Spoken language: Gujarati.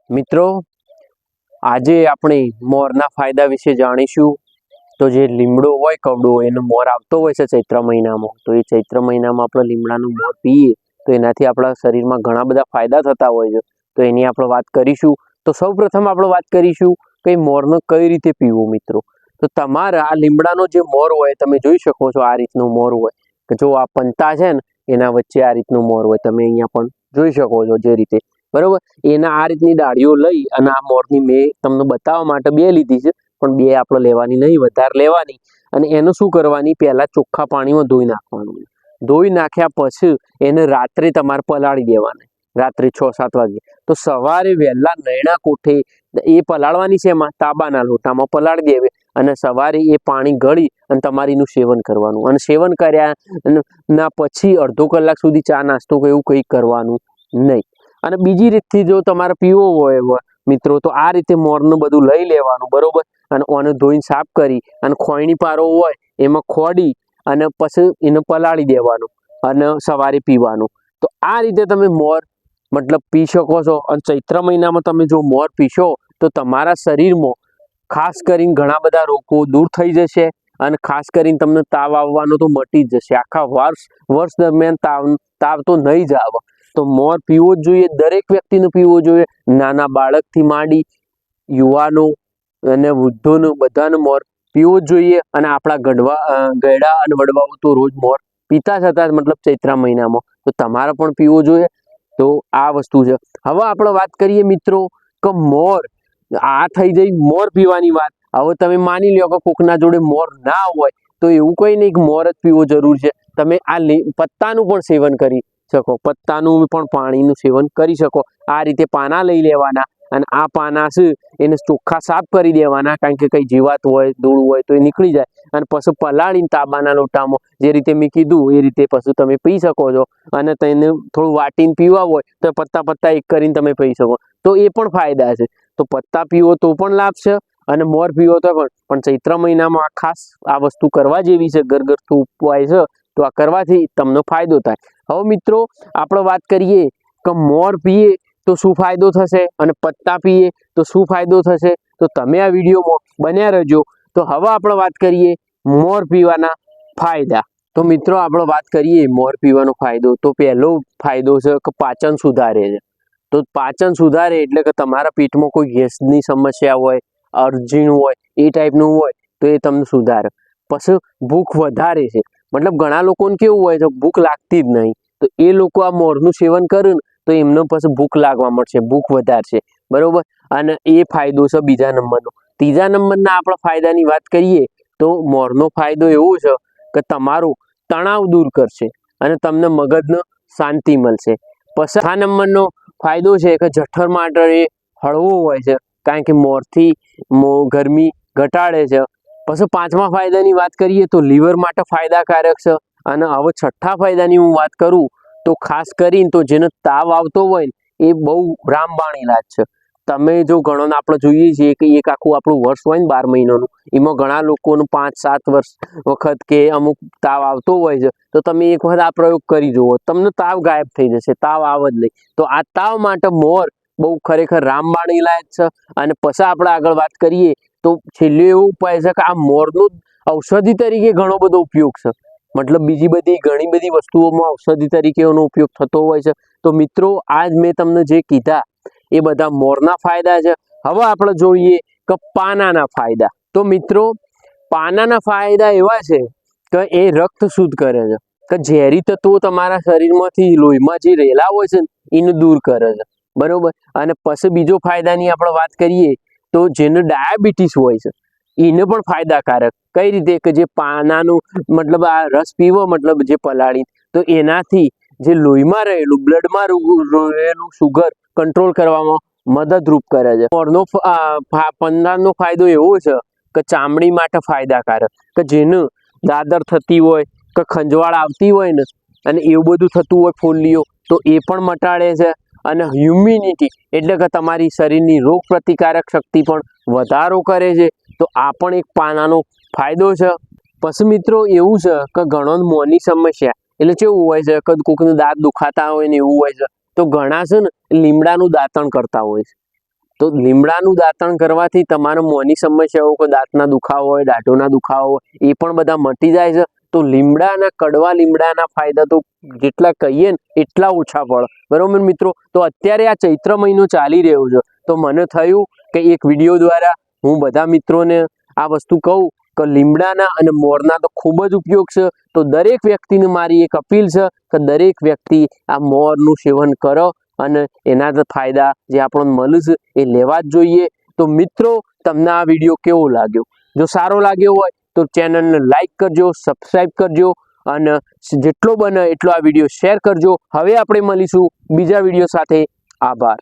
મિત્રો, આજે આપણે મોરના ફાયદા વિશે જાણીશું. તો જે લીમડો હોય કવડો એનો મોર આવતો હોય છે ચૈત્ર મહિનામાં, તો એ ચૈત્ર મહિનામાં આપણે લીમડાનું મોર પીએ તો એનાથી આપણા શરીરમાં ઘણા બધા ફાયદા થતા હોય છે. તો એની આપણે વાત કરીશું. તો સૌપ્રથમ આપણે વાત કરીશું કે મોરનો કઈ રીતે પીવો. મિત્રો, તો તમારા આ લીમડાનો જે મોર હોય તમે જોઈ શકો છો, આ રીતનો મોર હોય કે જો આ પંતા છે ને એના વચ્ચે આ રીતનો મોર હોય, તમે અહીંયા પણ જોઈ શકો છો જે રીતે, બરોબર. એના આ રીતની ડાળીઓ લઈ અને આ મોરની મેં તમને બતાવવા માટે બે લીધી છે, પણ બે આપણે લેવાની નહીં, વધારે લેવાની. અને એનું શું કરવાની, પહેલા ચોખ્ખા પાણીમાં ધોઈ નાખવાનું. ધોઈ નાખ્યા પછી એને રાત્રે તમારે પલાળી દેવાની, રાત્રે 6-7 વાગે. તો સવારે વહેલા નયણા કોઠે એ પલાળવાની છે, એમાં તાંબાના લોટામાં પલાળી દેવે અને સવારે એ પાણી ગળી અને તમારે એનું સેવન કરવાનું. અને સેવન કર્યા ના પછી અડધો કલાક સુધી ચા નાસ્તો કે એવું કંઈ કરવાનું નહીં. અને બીજી રીતથી જો તમારે પીવો હોય મિત્રો, તો આ રીતે મોરનું બધું લઈ લેવાનું, બરોબર. અને ઓને ધોઈને સાફ કરી અને ખોયણી પારો હોય એમાં ખોડી અને પછી એને પલાળી દેવાનું અને સવારે પીવાનું. તો આ રીતે તમે મોર મતલબ પી શકો છો. અને ચૈત્ર મહિનામાં તમે જો મોર પીશો તો તમારા શરીરમાં ખાસ કરીને ઘણા બધા રોગો દૂર થઈ જશે. અને ખાસ કરીને તમને તાવ આવવાનો તો મટી જ જશે. આખા વર્ષ દરમિયાન તાવ તો નહીં જ આવે. તો મોર પીવો જ જોઈએ, દરેક વ્યક્તિને પીવો જોઈએ, નાના બાળકથી માંડી યુવાનો અને વૃદ્ધોને બધાને મોર પીવો જ જોઈએ. અને આપણા ગયડા અને વડવાઓ તો રોજ મોર પીતા જ હતા, મતલબ ચૈત્રા મહિનામાં, તો તમારે પણ પીવો જોઈએ. તો આ વસ્તુ છે. હવે આપણે વાત કરીએ મિત્રો કે મોર, આ થઈ જઈ મોર પીવાની વાત. હવે તમે માની લો કે કોકના જોડે મોર ના હોય તો એવું કંઈ નહીં કે મોર જ પીવો જરૂર છે. તમે આ પત્તાનું પણ સેવન કરી શકો, પત્તાનું પણ પાણીનું સેવન કરી શકો. આ રીતે પાના લઈ લેવાના અને આ પાના છે એને ચોખ્ખા સાફ કરી દેવાના, કારણ કે કંઈ જીવાત હોય ધૂળ હોય તો એ નીકળી જાય. અને પછી પલાળીને તાંબાના લોટામાં જે રીતે મેં કીધું એ રીતે પછી તમે પી શકો છો. અને તેને થોડું વાટીને પીવા હોય તો પત્તા એક કરીને તમે પી શકો, તો એ પણ ફાયદા છે. તો પત્તા પીવો તો પણ લાભ છે અને મોર પીવો તો પણ ચૈત્ર મહિનામાં ખાસ આ વસ્તુ કરવા જેવી છે, ઘરગથ્થુ ઉપાય છે. તો આ કરવાથી તમને ફાયદો થાય. હવે મિત્રો, આપણે વાત કરીએ કે મોર પીએ તો શું ફાયદો થશે અને પત્તા પીએ તો શું ફાયદો થશે. તો તમે આ વિડીયોમાં બન્યા રહેજો. તો હવે આપણે વાત કરીએ મોર પીવાના ફાયદા. તો મિત્રો, આપણે વાત કરીએ મોર પીવાનો ફાયદો. તો પહેલો ફાયદો છે કે પાચન સુધારે છે. તો પાચન સુધારે એટલે કે તમારા પેટમાં કોઈ ગેસની સમસ્યા હોય, અર્જીનું હોય, એ ટાઈપનું હોય તો એ તમને સુધારે. પછી ભૂખ વધારે છે, મતલબ ઘણા લોકોને કેવું હોય છે ભૂખ લાગતી જ નહીં, તો એ લોકો આ મોરનું સેવન કરે ને તો એમને પછી ભૂખ લાગવા મળશે, ભૂખ વધારશે, બરોબર. અને એ ફાયદો છે બીજા નંબરનો. ત્રીજા નંબરના આપણે ફાયદાની વાત કરીએ તો મોરનો ફાયદો એવો છે કે તમારો તણાવ દૂર કરશે અને તમને મગજને શાંતિ મળશે. પછી આ નંબરનો ફાયદો છે કે જઠર માટે એ હળવો હોય છે, કારણ કે મોરથી ગરમી ઘટાડે છે. પછી પાંચમા ફાયદાની વાત કરીએ તો લીવર માટે ફાયદાકારક છે. અને હવે છઠ્ઠા ફાયદાની હું વાત કરું તો ખાસ કરીને તો જેને તાવ આવતો હોય ને એ બહુ રામબાણ ઈલાજ છે. તમે જો ઘણો આપણે જોઈએ છીએ કે એક આખું આપણું વર્ષ હોય ને 12 મહિનાનું, એમાં ઘણા લોકોનું 5-7 વખત કે અમુક તાવ આવતો હોય છે. તો તમે એક વખત આ પ્રયોગ કરી જુઓ, તમને તાવ ગાયબ થઈ જશે, તાવ આવે જ નહીં. તો આ તાવ માટે મોર બહુ ખરેખર રામબાણ ઈલાજ છે. અને પછી આપણે આગળ વાત કરીએ તો છેલ્લે એવું ઉપાય છે કે આ મોરનું ઔષધિ તરીકે ઘણો બધો ઉપયોગ છે. મતલબ બીજી બધી ઘણી બધી વસ્તુઓમાં ઔષધિ તરીકે એનો ઉપયોગ થતો હોય છે. તો મિત્રો, આજ મેં તમને જે કીધા એ બધા મોરના ફાયદા છે. હવે આપણે જોઈએ કે પાનાના ફાયદા. તો મિત્રો, પાનાના ફાયદા એવા છે કે એ રક્ત શુદ્ધ કરે છે, કે ઝેરી તત્વો તમારા શરીરમાંથી લોહીમાં જે રહેલા હોય છે એને દૂર કરે છે, બરોબર. અને પછી બીજો ફાયદાની આપણે વાત કરીએ તો જેને ડાયાબિટીસ હોય છે એને પણ ફાયદાકારક. કઈ રીતે કે જે પાનાનું મતલબ આ રસ પીવો, મતલબ જે પલાળી, તો એનાથી જે લોહીમાં રહેલું બ્લડમાં રહેલું શુગર કંટ્રોલ કરવામાં મદદરૂપ કરે છે. મોરનો પાંદાનો ફાયદો એવો છે કે ચામડી માટે ફાયદાકારક, કે જેને દાદર થતી હોય કે ખંજવાળ આવતી હોય ને અને એવું બધું થતું હોય ફોલ્લીઓ, તો એ પણ મટાડે છે. અને હ્યુમિનિટી એટલે કે તમારી શરીરની રોગ પ્રતિકારક શક્તિ પણ વધારો કરે છે. તો આ પણ એક પાનાનો ફાયદો છે. પછી મિત્રો એવું છે કે ઘણો મોંની સમસ્યા એટલે કેવું હોય છે કે કોઈકનું દાંત દુખાતા હોય ને એવું હોય છે, તો ઘણા છે ને લીમડાનું દાંતણ કરતા હોય છે. તો લીમડાનું દાંતણ કરવાથી તમારો મોંની સમસ્યાઓ, કોઈ દાંતના દુખાવો હોય, દાઢોના દુખાવો હોય, એ પણ બધા મટી જાય છે. તો લીમડાના કડવા લીમડાના ફાયદા તો જેટલા કહીએ ને એટલા ઓછા પડે, બરાબર મિત્રો. તો અત્યારે આ ચૈત્ર મહિનો ચાલી રહ્યો છે, તો મને થયું કે એક વિડીયો દ્વારા હું બધા મિત્રોને આ વસ્તુ કહું કે લીમડાના અને મોરના તો ખૂબ જ ઉપયોગ છે. તો દરેક વ્યક્તિને મારી એક અપીલ છે કે દરેક વ્યક્તિ આ મોરનું સેવન કરો અને એના ફાયદા જે આપણને મળે છે એ લેવા જ જોઈએ. તો મિત્રો, તમને આ વિડીયો કેવો લાગ્યો? જો સારો લાગ્યો હોય તો ચેનલને લાઈક કરજો, સબસ્ક્રાઈબ કરજો અને જેટલો બને એટલો આ વિડીયો શેર કરજો. હવે આપણે મળીશું બીજા વિડીયો સાથે. આભાર.